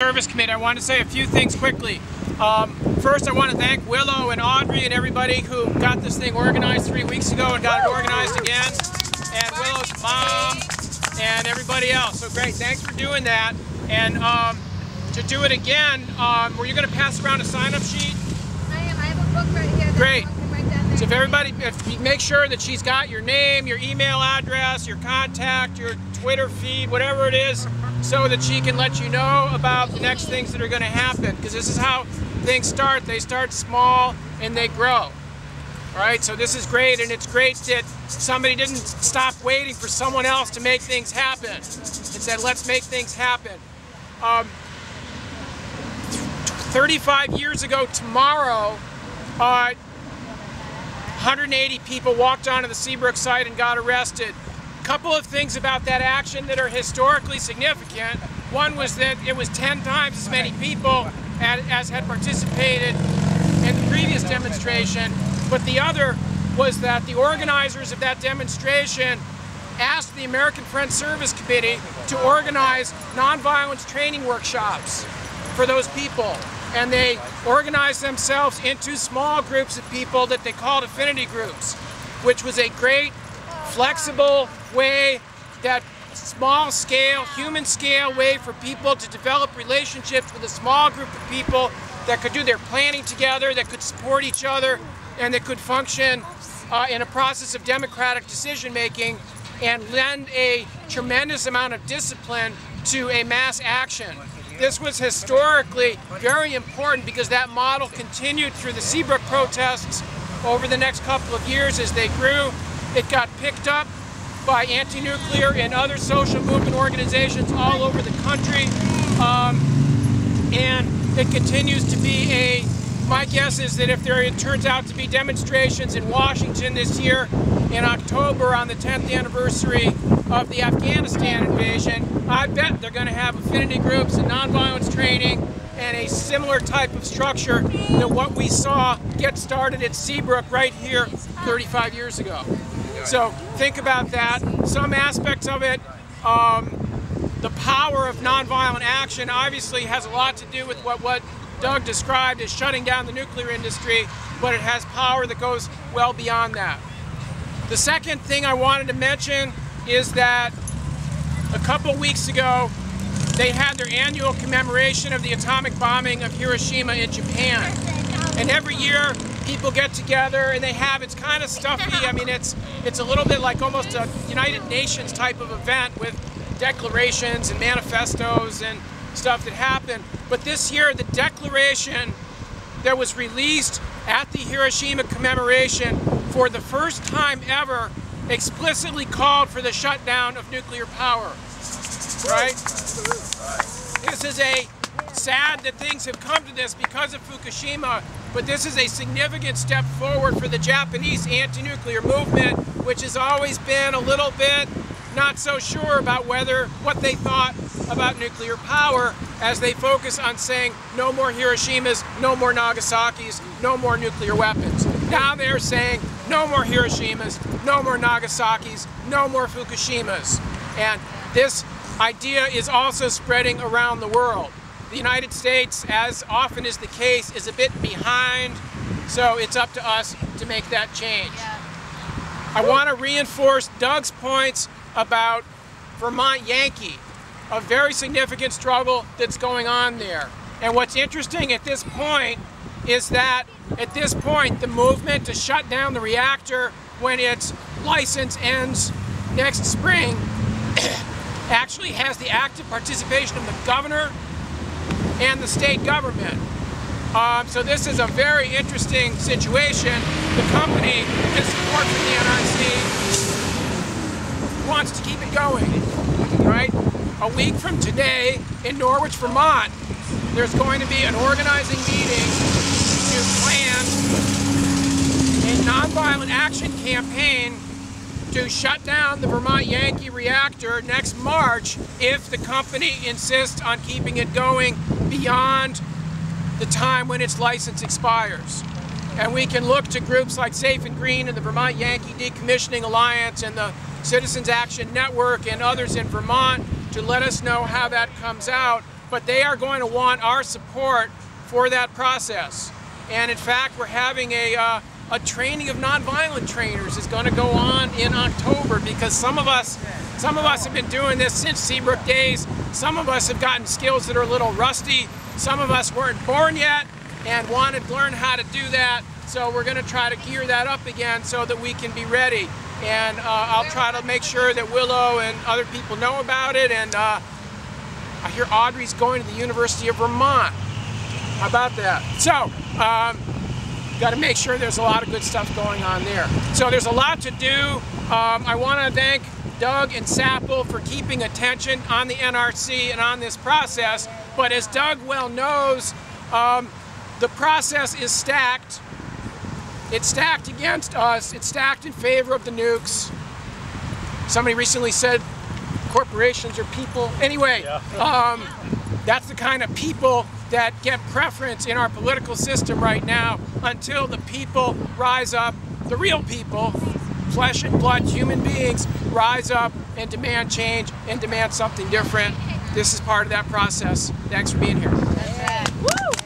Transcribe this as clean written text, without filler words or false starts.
Service Committee. I want to say a few things quickly. First, I want to thank Willow and Audrey and everybody who got this thing organized 3 weeks ago and got it organized again, and Willow's mom and everybody else. So great, thanks for doing that. And to do it again, were you going to pass around a sign-up sheet? I am. I have a book right here. Great. So if you make sure that she's got your name, your email address, your contact, your Twitter feed, whatever it is, so that she can let you know about the next things that are going to happen. Because this is how things start. They start small and they grow. All right, so this is great, and it's great that somebody didn't stop waiting for someone else to make things happen. It said, let's make things happen. 35 years ago tomorrow, 180 people walked onto the Seabrook site and got arrested. A couple of things about that action that are historically significant. One was that it was 10 times as many people as had participated in the previous demonstration. But the other was that the organizers of that demonstration asked the American Friends Service Committee to organize nonviolence training workshops for those people. And they organized themselves into small groups of people that they called affinity groups, which was a great, flexible way, that small scale, human scale way for people to develop relationships with a small group of people that could do their planning together, that could support each other, and that could function in a process of democratic decision making and lend a tremendous amount of discipline to a mass action. This was historically very important because that model continued through the Seabrook protests over the next couple of years as they grew. It got picked up by anti-nuclear and other social movement organizations all over the country. And it continues to be my guess is that if there turns out to be demonstrations in Washington this year in October on the 10th anniversary of the Afghanistan invasion, I bet they're going to have affinity groups and nonviolence training and a similar type of structure than what we saw get started at Seabrook right here 35 years ago. So think about that. Some aspects of it, the power of nonviolent action obviously has a lot to do with what Doug described as shutting down the nuclear industry, but it has power that goes well beyond that. The second thing I wanted to mention is that a couple weeks ago, they had their annual commemoration of the atomic bombing of Hiroshima in Japan. And every year, people get together and they have, it's kind of stuffy. I mean, it's a little bit like almost a United Nations type of event with declarations and manifestos and stuff that happened. But this year, the declaration that was released at the Hiroshima commemoration for the first time ever explicitly called for the shutdown of nuclear power, right? This is sad that things have come to this because of Fukushima, but this is a significant step forward for the Japanese anti-nuclear movement, which has always been a little bit not so sure about what they thought about nuclear power, as they focus on saying no more Hiroshimas, no more Nagasaki's, no more nuclear weapons. Now they're saying no more Hiroshimas, no more Nagasaki's, no more Fukushimas. And this idea is also spreading around the world. The United States, as often is the case, is a bit behind, so it's up to us to make that change. I want to reinforce Doug's points about Vermont Yankee, a very significant struggle that's going on there. And what's interesting at this point is that at this point, the movement to shut down the reactor when its license ends next spring actually has the active participation of the governor and the state government. So this is a very interesting situation. The company, with support from the NRC, wants to keep it going, right? A week from today in Norwich, Vermont, there's going to be an organizing meeting to plan a nonviolent action campaign to shut down the Vermont Yankee reactor next March if the company insists on keeping it going beyond the time when its license expires. And we can look to groups like Safe and Green and the Vermont Yankee Decommissioning Alliance and the Citizens Action Network and others in Vermont to let us know how that comes out. but they are going to want our support for that process. And in fact, we're having a training of nonviolent trainers is going to go on in October, because some of us have been doing this since Seabrook days. Some of us have gotten skills that are a little rusty. Some of us weren't born yet and wanted to learn how to do that. So we're going to try to gear that up again so that we can be ready. And I'll try to make sure that Willow and other people know about it. And I hear Audrey's going to the University of Vermont. How about that? So, got to make sure there's a lot of good stuff going on there. So there's a lot to do. I want to thank Doug and Sapple for keeping attention on the NRC and on this process. But as Doug well knows, the process is stacked. It's stacked against us. It's stacked in favor of the nukes. Somebody recently said corporations are people. Anyway, that's the kind of people that get preference in our political system right now, until the people rise up, the real people, flesh and blood human beings, rise up and demand change and demand something different. This is part of that process. Thanks for being here. That's right. Woo!